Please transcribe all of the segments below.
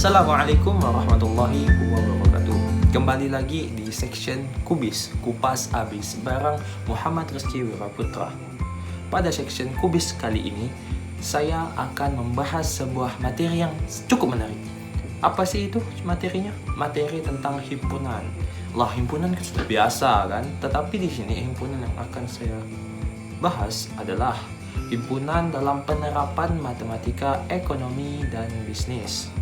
Assalamualaikum warahmatullahi wabarakatuh. Kembali lagi di section Kubis, Kupas Abis bareng Muhammad Rizky Wiraputra. Pada section Kubis kali ini, saya akan membahas sebuah materi yang cukup menarik. Apa sih itu materinya? Materi tentang himpunan. Lah, himpunan kan sudah biasa kan? Tetapi di sini himpunan yang akan saya bahas adalah himpunan dalam penerapan matematika, ekonomi, dan bisnis.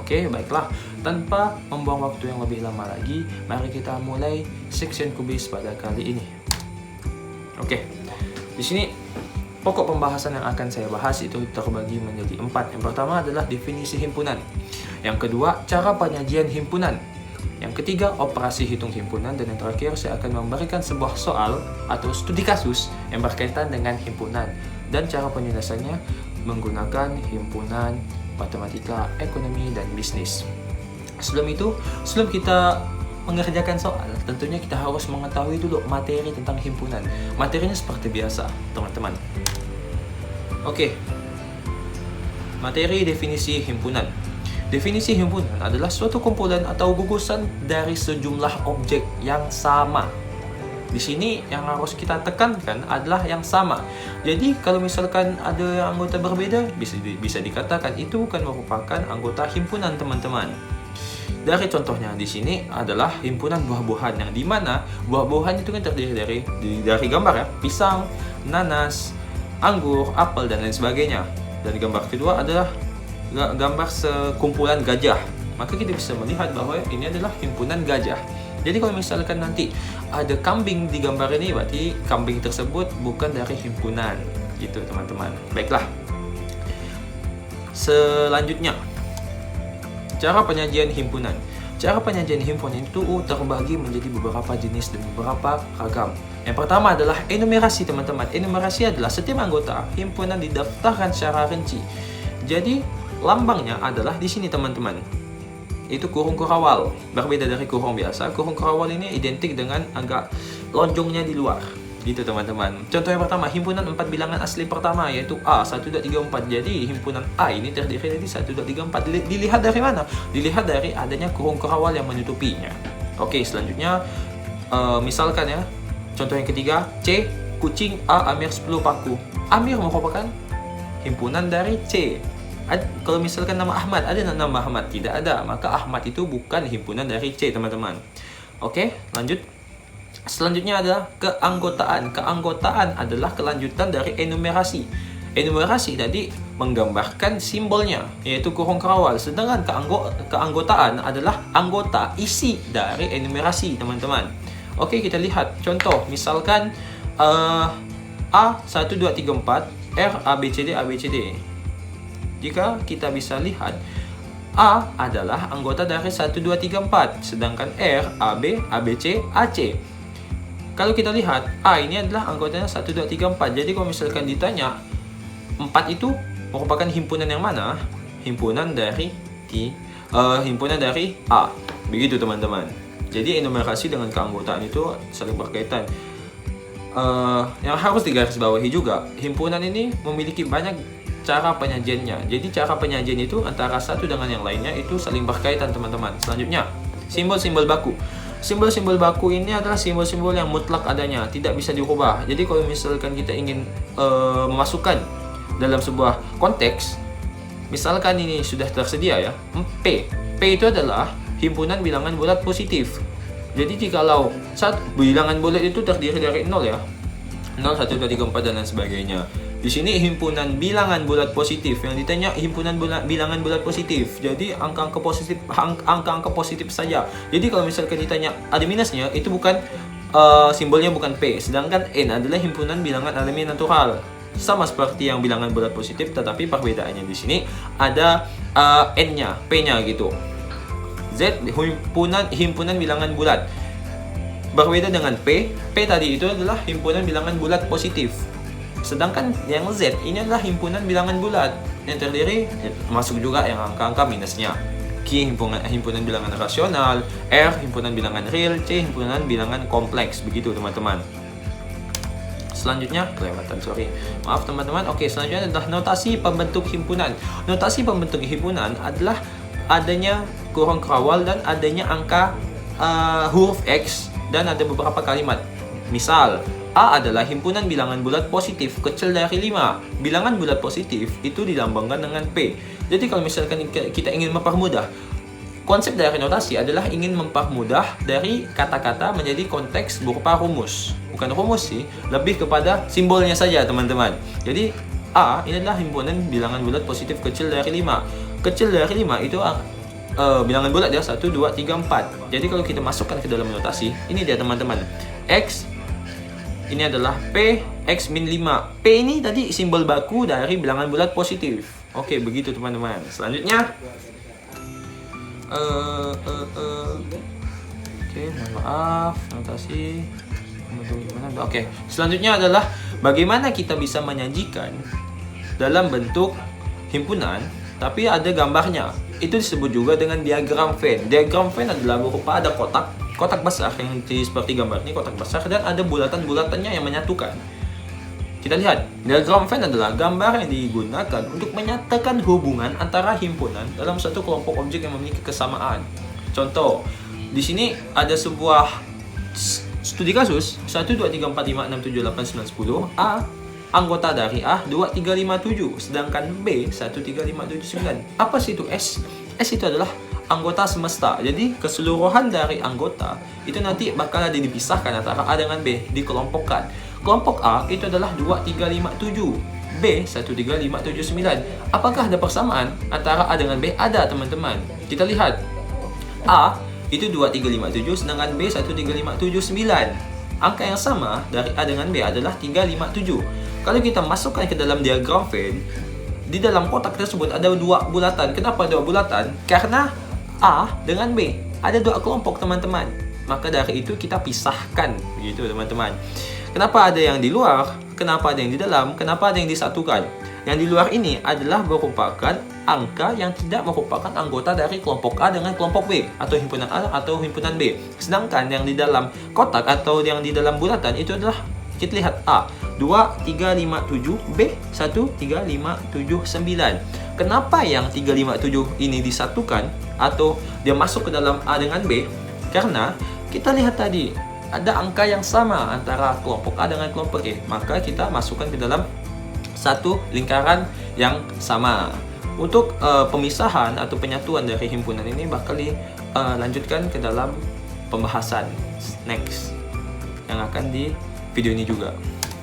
Oke, baiklah. Tanpa membuang waktu yang lebih lama lagi, mari kita mulai section Kubis pada kali ini. Oke, di sini pokok pembahasan yang akan saya bahas itu terbagi menjadi 4. Yang pertama adalah definisi himpunan. Yang kedua, cara penyajian himpunan. Yang ketiga, operasi hitung himpunan. Dan yang terakhir, saya akan memberikan sebuah soal atau studi kasus yang berkaitan dengan himpunan dan cara penyelesaiannya menggunakan himpunan matematika, ekonomi, dan bisnis. Sebelum kita mengerjakan soal, tentunya kita harus mengetahui dulu materi tentang himpunan. Materinya seperti biasa, teman-teman. Oke. Materi definisi himpunan. Definisi himpunan adalah suatu kumpulan atau gugusan dari sejumlah objek yang sama. Di sini yang harus kita tekankan adalah yang sama. Jadi kalau misalkan ada anggota berbeda, bisa dikatakan itu bukan merupakan anggota himpunan, teman-teman. Dari contohnya di sini adalah himpunan buah-buahan, yang dimana buah-buahan itu kan terdiri dari gambar ya, pisang, nanas, anggur, apel, dan lain sebagainya. Dan gambar kedua adalah gambar sekumpulan gajah. Maka kita bisa melihat bahwa ini adalah himpunan gajah. Jadi kalau misalkan nanti ada kambing di gambar ini, berarti kambing tersebut bukan dari himpunan, gitu teman-teman. Baiklah. Selanjutnya, cara penyajian himpunan. Cara penyajian himpunan itu terbagi menjadi beberapa jenis dan beberapa ragam. Yang pertama adalah enumerasi, teman-teman. Enumerasi adalah setiap anggota himpunan didaftarkan secara rinci. Jadi lambangnya adalah di sini, teman-teman. Itu kurung kurawal, berbeda dari kurung biasa. Kurung kurawal ini identik dengan agak lonjongnya di luar, gitu teman-teman. Contoh yang pertama, himpunan 4 bilangan asli pertama, yaitu A, 1, 2, 3, 4. Jadi himpunan A ini terdiri dari 1, 2, 3, 4. Dilihat dari mana? Dilihat dari adanya kurung kurawal yang menutupinya. Oke, selanjutnya misalkan ya, contoh yang ketiga, C, kucing, A, Amir 10 paku. Amir merupakan himpunan dari C. Kalau misalkan nama Ahmad, ada nama Ahmad? Tidak ada. Maka Ahmad itu bukan himpunan dari C, teman-teman. Oke, lanjut. Selanjutnya adalah keanggotaan. Keanggotaan adalah kelanjutan dari enumerasi. Enumerasi tadi menggambarkan simbolnya, yaitu kurung kerawal. Sedangkan keanggotaan adalah anggota isi dari enumerasi, teman-teman. Oke, kita lihat contoh. Misalkan A 1, 2, 3, 4, R A B C D A B C D. Jika kita bisa lihat, A adalah anggota dari 1, 2, 3, 4, sedangkan R, AB, ABC, AC. Kalau kita lihat, A ini adalah anggotanya 1, 2, 3, 4. Jadi kalau misalkan ditanya, 4 itu merupakan himpunan yang mana? Himpunan dari A. Begitu, teman-teman. Jadi enumerasi dengan keanggotaan itu saling berkaitan. Yang harus digarisbawahi juga, himpunan ini memiliki banyak cara penyajiannya. Jadi cara penyajian itu antara satu dengan yang lainnya itu saling berkaitan, teman-teman. Selanjutnya, simbol-simbol baku. Simbol-simbol baku ini adalah simbol-simbol yang mutlak adanya, tidak bisa dirubah. Jadi kalau misalkan kita ingin memasukkan dalam sebuah konteks, misalkan ini sudah tersedia ya, P. P itu adalah himpunan bilangan bulat positif. Jadi jikalau bilangan bulat itu terdiri dari 0 ya, 0, 1, 2, 3, 4, dan lain sebagainya. Di sini himpunan bilangan bulat positif. Yang ditanya himpunan bilangan bulat positif. Jadi angka-angka positif saja. Jadi kalau misalkan ditanya ada minusnya, itu bukan simbolnya bukan P. Sedangkan N adalah himpunan bilangan alami natural. Sama seperti yang bilangan bulat positif, tetapi perbedaannya di sini ada N-nya, P-nya gitu. Z himpunan bilangan bulat. Berbeda dengan P. P tadi itu adalah himpunan bilangan bulat positif. Sedangkan yang Z ini adalah himpunan bilangan bulat yang terdiri, masuk juga yang angka-angka minusnya. Q himpunan bilangan rasional, R himpunan bilangan real, C himpunan bilangan kompleks. Begitu, teman-teman. Selanjutnya, maaf teman-teman. Oke, selanjutnya adalah notasi pembentuk himpunan. Notasi pembentuk himpunan adalah adanya kurung kawal dan adanya angka huruf X dan ada beberapa kalimat. Misal, A adalah himpunan bilangan bulat positif kecil dari 5. Bilangan bulat positif itu dilambangkan dengan P. Jadi kalau misalkan kita ingin mempermudah, konsep dari notasi adalah ingin mempermudah dari kata-kata menjadi konteks berupa rumus. Bukan rumus sih, lebih kepada simbolnya saja teman-teman. Jadi A ini adalah himpunan bilangan bulat positif kecil dari 5. Kecil dari 5 itu bilangan bulat ya, 1, 2, 3, 4. Jadi kalau kita masukkan ke dalam notasi, ini dia teman-teman. X ini adalah P, X min 5. P ini tadi simbol baku dari bilangan bulat positif. Oke, begitu teman-teman. Selanjutnya oke, mohon maaf, notasi. Oke, selanjutnya adalah bagaimana kita bisa menyajikan dalam bentuk himpunan tapi ada gambarnya. Itu disebut juga dengan diagram Venn. Diagram Venn adalah berupa ada kotak besar yang seperti gambar ini, kotak besar, dan ada bulatan-bulatannya yang menyatukan. Kita lihat, diagram Venn adalah gambar yang digunakan untuk menyatakan hubungan antara himpunan dalam satu kelompok objek yang memiliki kesamaan. Contoh, di sini ada sebuah studi kasus 1, 2, 3, 4, 5, 6, 7, 8, 9, 10. A anggota dari A 2, 3, 5, 7, sedangkan B 1, 3, 5, 7, 9. Apa sih itu S? S itu adalah anggota semesta. Jadi keseluruhan dari anggota itu nanti bakal ada dipisahkan antara A dengan B, dikelompokkan. Kelompok A itu adalah 2, 3, 5, 7. B 1, 3, 5, 7, 9. Apakah ada persamaan antara A dengan B? Ada teman-teman. Kita lihat. A itu 2, 3, 5, 7, sedangkan B 1, 3, 5, 7, 9. Angka yang sama dari A dengan B adalah 3, 5, 7. Kalau kita masukkan ke dalam diagram Venn, di dalam kotak tersebut ada dua bulatan. Kenapa dua bulatan? Karena A dengan B ada dua kelompok teman-teman. Maka dari itu kita pisahkan, begitu teman-teman. Kenapa ada yang di luar? Kenapa ada yang di dalam? Kenapa ada yang disatukan? Yang di luar ini adalah merupakan angka yang tidak merupakan anggota dari kelompok A dengan kelompok B, atau himpunan A atau himpunan B. Sedangkan yang di dalam kotak atau yang di dalam bulatan itu adalah, kita lihat, A 2, 3, 5, 7, B 1, 3, 5, 7, 9. Kenapa yang 3, 5, 7 ini disatukan atau dia masuk ke dalam A dengan B? Karena kita lihat tadi ada angka yang sama antara kelompok A dengan kelompok E. Maka kita masukkan ke dalam satu lingkaran yang sama. Untuk pemisahan atau penyatuan dari himpunan ini bakal dilanjutkan ke dalam pembahasan next yang akan di video ini juga.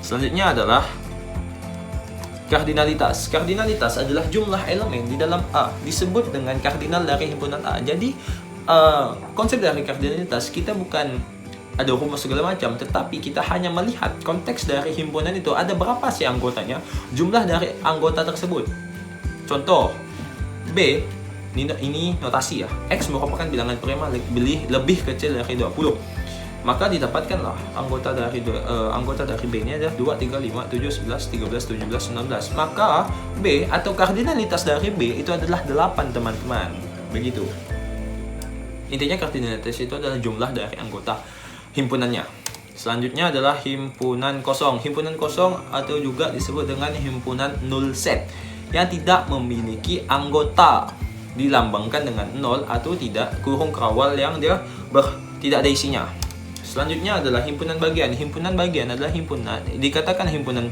Selanjutnya adalah kardinalitas. Kardinalitas adalah jumlah elemen di dalam A disebut dengan kardinal dari himpunan A. Jadi konsep dari kardinalitas, kita bukan ada rumus segala macam, tetapi kita hanya melihat konteks dari himpunan itu ada berapa sih anggotanya, jumlah dari anggota tersebut. Contoh, B ini notasi ya. X merupakan bilangan prima lebih kecil dari 20. Maka didapatkanlah anggota dari B ini adalah 2, 3, 5, 7, 11, 13, 17, 19. Maka B atau kardinalitas dari B itu adalah 8 teman-teman. Begitu. Intinya kardinalitas itu adalah jumlah dari anggota himpunannya. Selanjutnya adalah himpunan kosong. Himpunan kosong atau juga disebut dengan himpunan null set yang tidak memiliki anggota, dilambangkan dengan 0 atau tidak kurung kawal yang dia tidak ada isinya. Selanjutnya adalah himpunan bagian. Himpunan bagian adalah dikatakan himpunan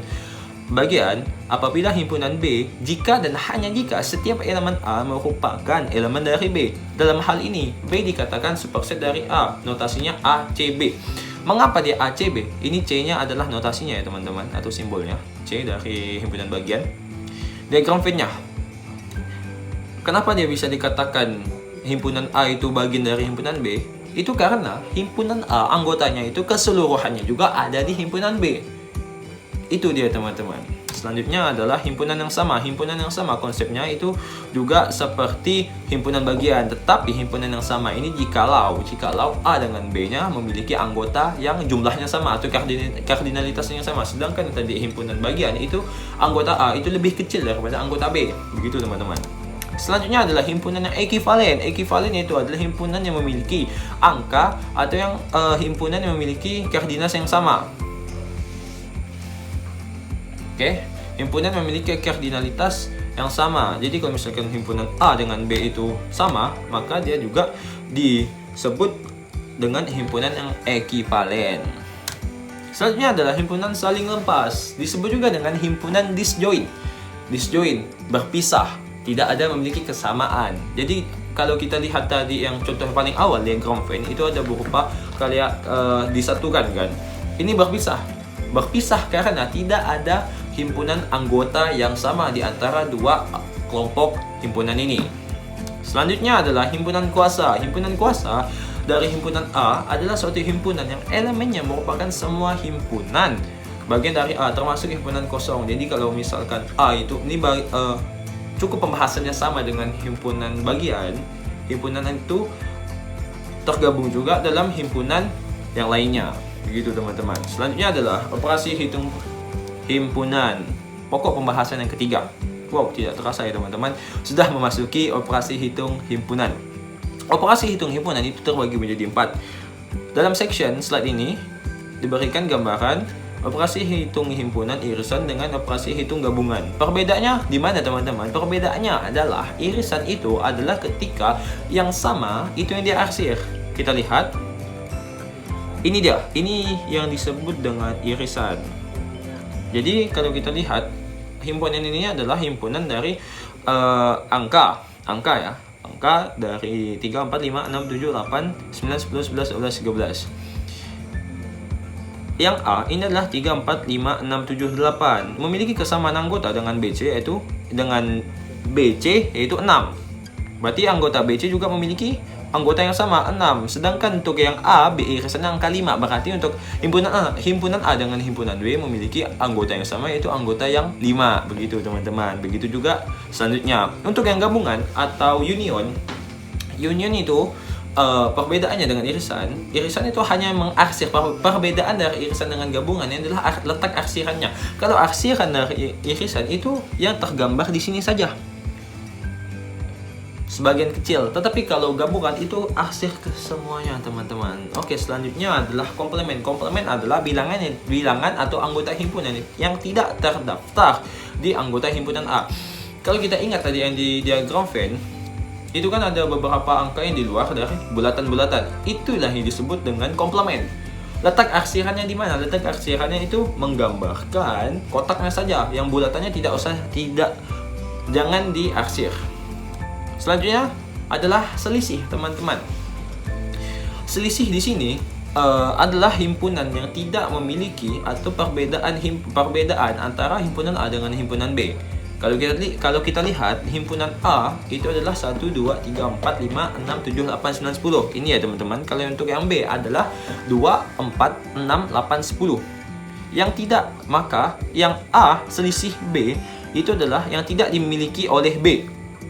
bagian apabila himpunan B jika dan hanya jika setiap elemen A merupakan elemen dari B. Dalam hal ini B dikatakan superset dari A, notasinya ACB. Mengapa dia ACB? Ini C-nya adalah notasinya ya teman-teman, atau simbolnya C dari himpunan bagian. Diagram Venn-nya, kenapa dia bisa dikatakan himpunan A itu bagian dari himpunan B? Itu karena himpunan A anggotanya itu keseluruhannya juga ada di himpunan B. Itu dia teman-teman. Selanjutnya adalah himpunan yang sama. Himpunan yang sama konsepnya itu juga seperti himpunan bagian, tetapi himpunan yang sama ini jikalau A dengan B-nya memiliki anggota yang jumlahnya sama atau kardinalitasnya sama. Sedangkan tadi himpunan bagian itu anggota A itu lebih kecil daripada anggota B. Begitu teman-teman. Selanjutnya adalah himpunan yang ekivalen. Ekivalen itu adalah himpunan yang memiliki angka atau yang himpunan yang memiliki kardinalitas yang sama. Oke, himpunan memiliki kardinalitas yang sama. Jadi kalau misalkan himpunan A dengan B itu sama, maka dia juga disebut dengan himpunan yang ekivalen. Selanjutnya adalah himpunan saling lepas, disebut juga dengan himpunan disjoint. Disjoint, berpisah, tidak ada memiliki kesamaan. Jadi kalau kita lihat tadi yang contoh paling awal diagram Venn itu ada berupa kayak disatukan kan. Ini berpisah. Berpisah karena tidak ada himpunan anggota yang sama di antara dua kelompok himpunan ini. Selanjutnya adalah himpunan kuasa. Himpunan kuasa dari himpunan A adalah suatu himpunan yang elemennya merupakan semua himpunan bagian dari A, termasuk himpunan kosong. Jadi kalau misalkan A itu ini cukup pembahasannya sama dengan himpunan bagian, himpunan itu tergabung juga dalam himpunan yang lainnya. Begitu teman-teman. Selanjutnya adalah operasi hitung himpunan. Pokok pembahasan yang ketiga. Wow, tidak terasa ya teman-teman, sudah memasuki operasi hitung himpunan. Operasi hitung himpunan itu terbagi menjadi 4. Dalam section slide ini diberikan gambaran operasi hitung himpunan irisan dengan operasi hitung gabungan. Perbedaannya di mana teman-teman? Perbedaannya adalah irisan itu adalah ketika yang sama itu yang diarsir. Kita lihat. Ini dia. Ini yang disebut dengan irisan. Jadi kalau kita lihat himpunan ini adalah himpunan dari angka ya. Angka dari 3, 4, 5, 6, 7, 8, 9, 10, 11, 12, 13. Yang A ini adalah 3, 4, 5, 6, 7, 8. Memiliki kesamaan anggota dengan BC yaitu 6. Berarti anggota BC juga memiliki anggota yang sama 6. Sedangkan untuk yang A, B irisannya angka 5. Berarti untuk himpunan A dengan himpunan B memiliki anggota yang sama yaitu anggota yang 5. Begitu teman-teman. Begitu juga selanjutnya. Untuk yang gabungan atau union itu perbedaannya dengan irisan itu hanya mengarsir. Perbedaan dari irisan dengan gabungan adalah letak arsirannya. Kalau arsiran dari irisan itu yang tergambar di sini saja, sebagian kecil, tetapi kalau gabungan itu arsir ke semuanya teman-teman. Oke, selanjutnya adalah komplemen. Komplemen adalah bilangan atau anggota himpunan yang tidak terdaftar di anggota himpunan A. Kalau kita ingat tadi yang di diagram Venn, itu kan ada beberapa angka yang di luar dari bulatan-bulatan. Itulah yang disebut dengan komplemen. Letak arsirannya di mana? Letak arsirannya itu menggambarkan kotaknya saja, yang bulatannya jangan diarsir. Selanjutnya adalah selisih, teman-teman. Selisih di sini adalah himpunan yang tidak memiliki atau perbedaan antara himpunan A dengan himpunan B. Kalau kita lihat himpunan A itu adalah 1, 2, 3, 4, 5, 6, 7, 8, 9, 10. Ini ya teman-teman. Kalau untuk yang B adalah 2, 4, 6, 8, 10. Yang tidak, maka yang A selisih B itu adalah yang tidak dimiliki oleh B.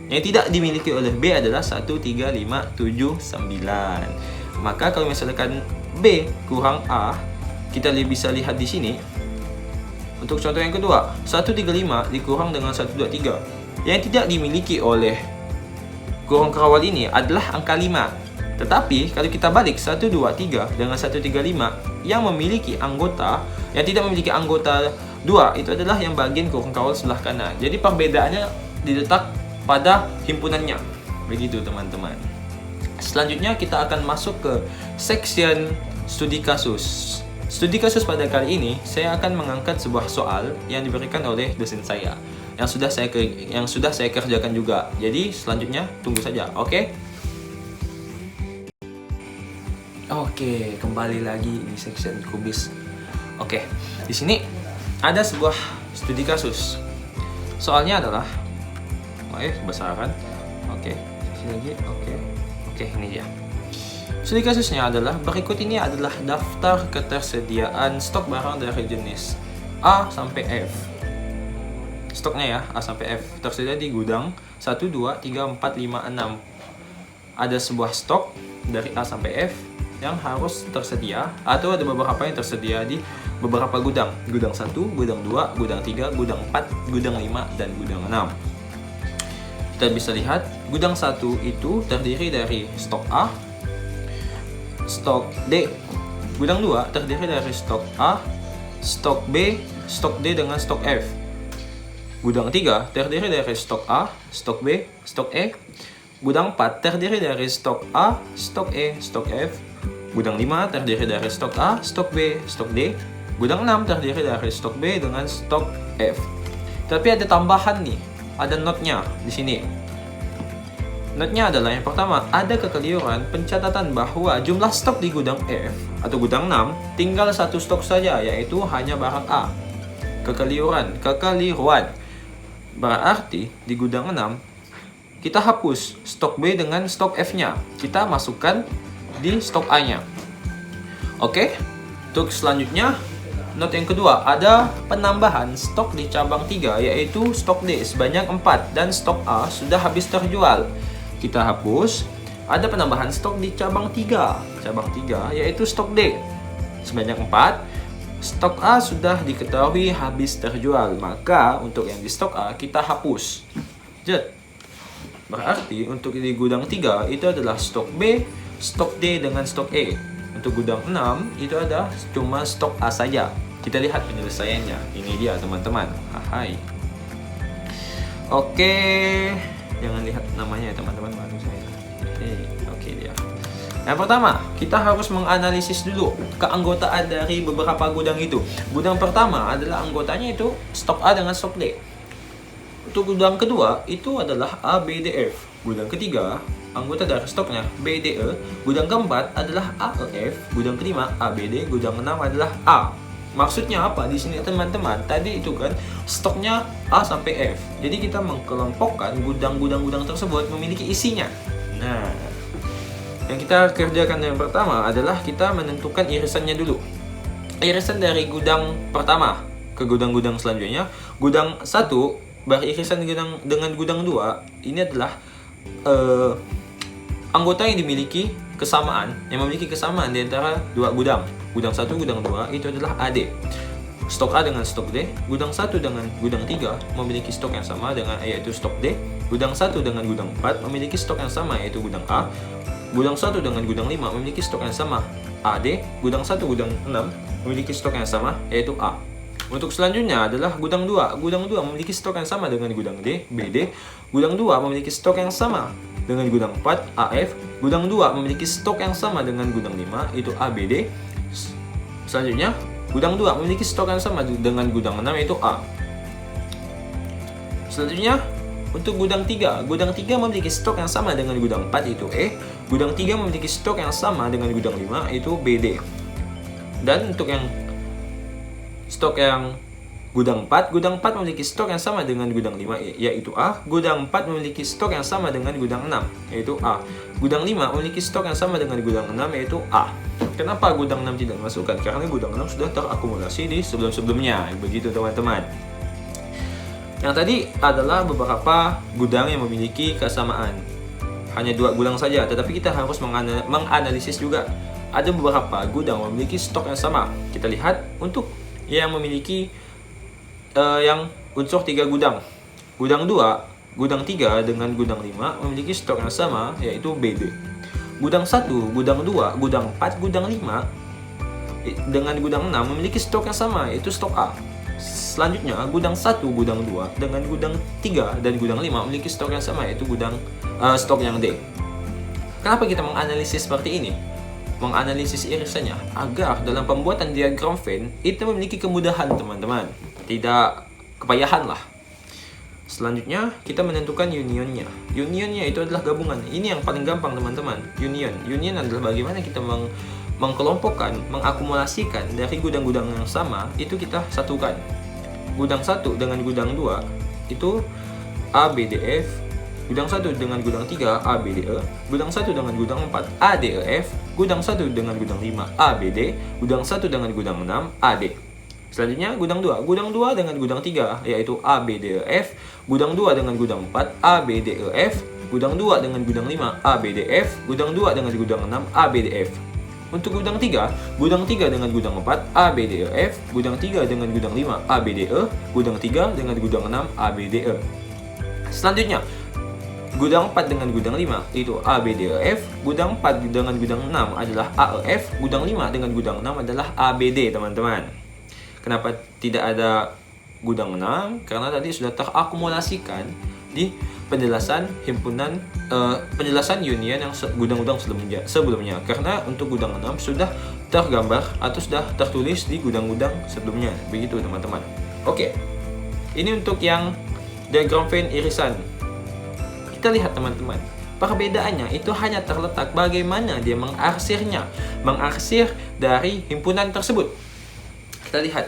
Yang tidak dimiliki oleh B adalah 1, 3, 5, 7, 9. Maka kalau misalkan B kurang A, kita bisa lihat di sini. Untuk contoh yang kedua, 135 dikurang dengan 123. Yang tidak dimiliki oleh kurang kawal ini adalah angka 5. Tetapi kalau kita balik 123 dengan 135, yang tidak memiliki anggota 2 itu adalah yang bagian kurang kawal sebelah kanan. Jadi perbedaannya diletak pada himpunannya. Begitu teman-teman. Selanjutnya kita akan masuk ke section studi kasus. Studi kasus pada kali ini saya akan mengangkat sebuah soal yang diberikan oleh dosen saya yang sudah saya kerjakan juga. Jadi selanjutnya tunggu saja, oke? Oke, kembali lagi di section kubis. Oke, di sini ada sebuah studi kasus. Soalnya adalah besaran. Oke, sini lagi. Oke, ini dia. Studi kasusnya adalah berikut ini adalah daftar ketersediaan stok barang dari jenis A sampai F. Stoknya ya, A sampai F tersedia di gudang 1, 2, 3, 4, 5, 6. Ada sebuah stok dari A sampai F yang harus tersedia, atau ada beberapa yang tersedia di beberapa gudang. Gudang 1, gudang 2, gudang 3, gudang 4, gudang 5, dan gudang 6. Kita bisa lihat gudang 1 itu terdiri dari stok A, stok D. Gudang 2 terdiri dari stok A, stok B, stok D dengan stok F. Gudang 3 terdiri dari stok A, stok B, stok E. Gudang 4 terdiri dari stok A, stok E, stok F. Gudang 5 terdiri dari stok A, stok B, stok D. Gudang 6 terdiri dari stok B dengan stok F. Tapi ada tambahan nih, ada notnya di sini. Notnya adalah yang pertama, ada kekeliruan pencatatan bahwa jumlah stok di gudang F atau gudang 6 tinggal satu stok saja, yaitu hanya barang A. Kekeliruan. Berarti di gudang 6 kita hapus stok B dengan stok F-nya. Kita masukkan di stok A-nya. Oke? Untuk selanjutnya, not yang kedua, ada penambahan stok di cabang 3, yaitu stok D sebanyak 4 dan stok A sudah habis terjual. Kita hapus. Ada penambahan stok di cabang 3. Cabang 3 yaitu stok D sebanyak 4. Stok A sudah diketahui habis terjual. Maka untuk yang di stok A kita hapus. Berarti untuk di gudang 3 itu adalah stok B, stok D dengan stok E. Untuk gudang 6 itu ada cuma stok A saja. Kita lihat penyelesaiannya. Ini dia teman-teman. Hai. Oke. Jangan lihat namanya ya teman-teman, baru saya. Oke dia. Yang pertama, kita harus menganalisis dulu keanggotaan dari beberapa gudang itu. Gudang pertama adalah anggotanya itu stok A dengan stok D. Untuk gudang kedua itu adalah A, B, D, F. Gudang ketiga, anggota dari stoknya B, D, E. Gudang keempat adalah A, E, F. Gudang kelima A, B, D. Gudang keenam adalah A. Maksudnya apa di sini teman-teman? Tadi itu kan stoknya A sampai F. Jadi kita mengkelompokkan gudang-gudang tersebut memiliki isinya. Nah, yang kita kerjakan yang pertama adalah kita menentukan irisannya dulu. Irisan dari gudang pertama ke gudang-gudang selanjutnya. Gudang 1 beririsan dengan gudang 2. Ini adalah anggota yang memiliki kesamaan di antara dua gudang. Gudang 1, gudang 2 itu adalah AD. Stok A dengan stok D. Gudang 1 dengan gudang 3 memiliki stok yang sama yaitu stok D. Gudang 1 dengan gudang 4 memiliki stok yang sama yaitu gudang A. Gudang 1 dengan gudang 5 memiliki stok yang sama AD. Gudang 1, gudang 6 memiliki stok yang sama yaitu A. Untuk selanjutnya adalah gudang 2. Gudang 2 memiliki stok yang sama dengan gudang D, BD. Gudang 2 memiliki stok yang sama dengan gudang 4, AF. Gudang 2 memiliki stok yang sama dengan gudang 5, itu ABD. Selanjutnya, gudang 2 memiliki stok yang sama dengan gudang 6, yaitu A. Selanjutnya, untuk gudang 3. Gudang 3 memiliki stok yang sama dengan gudang 4, itu E. Gudang 3 memiliki stok yang sama dengan gudang 5, itu BD. Dan untuk yang stok yang gudang 4 memiliki stok yang sama dengan gudang 5, yaitu A. Gudang 4 memiliki stok yang sama dengan gudang 6, yaitu A. Gudang 5 memiliki stok yang sama dengan gudang 6, yaitu A. Kenapa gudang 6 tidak dimasukkan? Karena gudang 6 sudah terakumulasi di sebelum-sebelumnya. Begitu teman-teman. Yang tadi adalah beberapa gudang yang memiliki kesamaan. Hanya 2 gudang saja, tetapi kita harus menganalisis juga. Ada beberapa gudang memiliki stok yang sama. Kita lihat untuk yang memiliki yang unsur 3 gudang. Gudang 2, gudang 3 dengan gudang 5 memiliki stok yang sama yaitu BD. Gudang 1, gudang 2, gudang 4, gudang 5 dengan gudang 6 memiliki stok yang sama yaitu stok A. Selanjutnya, gudang 1, gudang 2 dengan gudang 3 dan gudang 5 memiliki stok yang sama yaitu stok yang D. Kenapa kita menganalisis seperti ini? Menganalisis irisannya agar dalam pembuatan diagram Venn itu memiliki kemudahan teman-teman, tidak kepayahan lah. Selanjutnya kita menentukan unionnya. Unionnya itu adalah gabungan. Ini yang paling gampang teman-teman. Union adalah bagaimana kita mengkelompokkan, mengakumulasikan dari gudang-gudang yang sama itu kita satukan. Gudang 1 dengan gudang 2 itu A, B, D, F. Gudang 1 dengan gudang 3 A, B, D, E. Gudang 1 dengan gudang 4 A, D, E, F. Gudang 1 dengan gudang 5 A, B, D. Gudang 1 dengan gudang 6 A, D. Selanjutnya gudang 2. Gudang 2 dengan gudang 3 yaitu A, B, D, E, F. Gudang 2 dengan gudang 4 A, B, D, E, F. Gudang 2 dengan gudang 5 A, B, D, F. Gudang 2 dengan gudang 6 A, B, D, F. Untuk gudang 3 dengan gudang 4 A, B, D, E, F. Gudang 3 dengan gudang 5 A, B, D, E. Gudang 3 dengan gudang 6 A, B, D, E. Selanjutnya gudang 4 dengan gudang 5 itu A, B, D, E, F. Gudang 4 dengan gudang 6 adalah A, E, F. Gudang 5 dengan gudang 6 adalah A, B, D teman-teman. Kenapa tidak ada gudang 6 karena tadi sudah terakumulasikan di penjelasan himpunan penjelasan union yang gudang-gudang sebelumnya. Karena untuk gudang 6 sudah tergambar atau sudah tertulis di gudang-gudang sebelumnya. Begitu teman-teman. Oke. Ini untuk yang diagram Venn irisan. Kita lihat teman-teman. Perbedaannya itu hanya terletak bagaimana dia mengarsir dari himpunan tersebut. Kita lihat.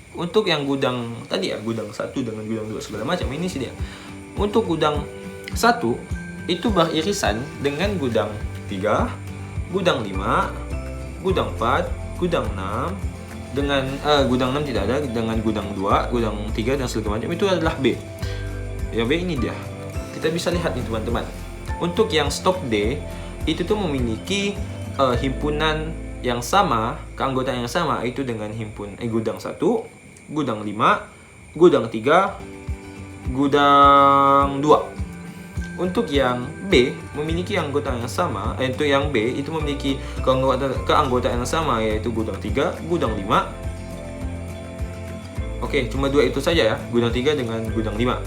Untuk yang gudang tadi ya, gudang 1 dengan gudang 2 segala macam, ini sih dia. Untuk gudang 1 itu beririsan dengan gudang 3, gudang 5, gudang 4, gudang 6, dengan gudang 6 tidak ada, dengan gudang 2, gudang 3 dan segala macam itu adalah B. Ya B ini dia. Kita bisa lihat nih teman-teman. Untuk yang stok D itu tuh memiliki himpunan yang sama, keanggotaan yang sama, itu dengan gudang 1, gudang 5, gudang 3, gudang 2. Untuk yang B memiliki anggota yang sama, untuk yang B itu memiliki keanggotaan yang sama, yaitu gudang 3, gudang 5. Oke, cuma 2 itu saja ya, gudang 3 dengan gudang 5.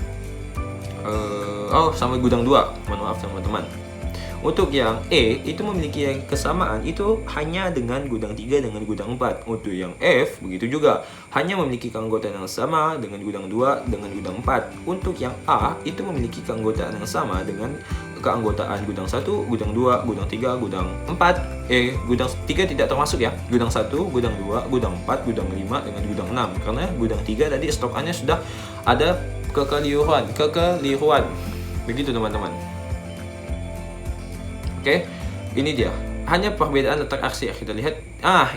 Sama gudang 2, mohon maaf teman-teman. Untuk yang E itu memiliki kesamaan itu hanya dengan gudang 3 dengan gudang 4. Untuk yang F begitu juga, hanya memiliki keanggotaan yang sama dengan gudang 2 dengan gudang 4. Untuk yang A itu memiliki keanggotaan yang sama dengan keanggotaan gudang 1, gudang 2, gudang 3, gudang 4. Gudang 3 tidak termasuk ya. Gudang 1, gudang 2, gudang 4, gudang 5 dengan gudang 6. Karena gudang 3 tadi stokannya sudah ada kekeliruan. Begitu teman-teman. Oke, ini dia. Hanya perbedaan letak arsir. Kita lihat.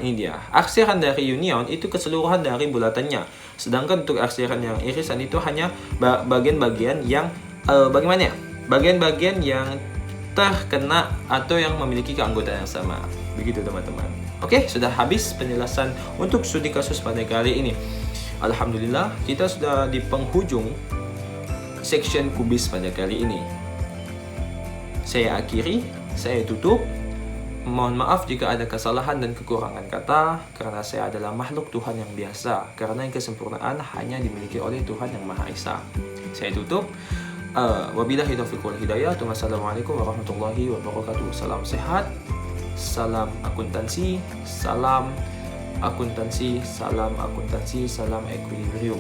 Ini dia. Arsiran dari union itu keseluruhan dari bulatannya. Sedangkan untuk arsiran yang irisan itu hanya bagian-bagian yang bagaimana ya? Bagian-bagian yang terkena atau yang memiliki keanggotaan yang sama. Begitu teman-teman. Oke, sudah habis penjelasan untuk studi kasus pada kali ini. Alhamdulillah, kita sudah di penghujung section kubis pada kali ini. Saya akhiri, saya tutup. Mohon maaf jika ada kesalahan dan kekurangan kata, karena saya adalah makhluk Tuhan yang biasa, karena yang kesempurnaan hanya dimiliki oleh Tuhan yang Maha Esa. Saya tutup. Wabillahi taufiq wal hidayah. Wassalamualaikum warahmatullahi wabarakatuh. Salam sehat, salam akuntansi, salam equilibrium.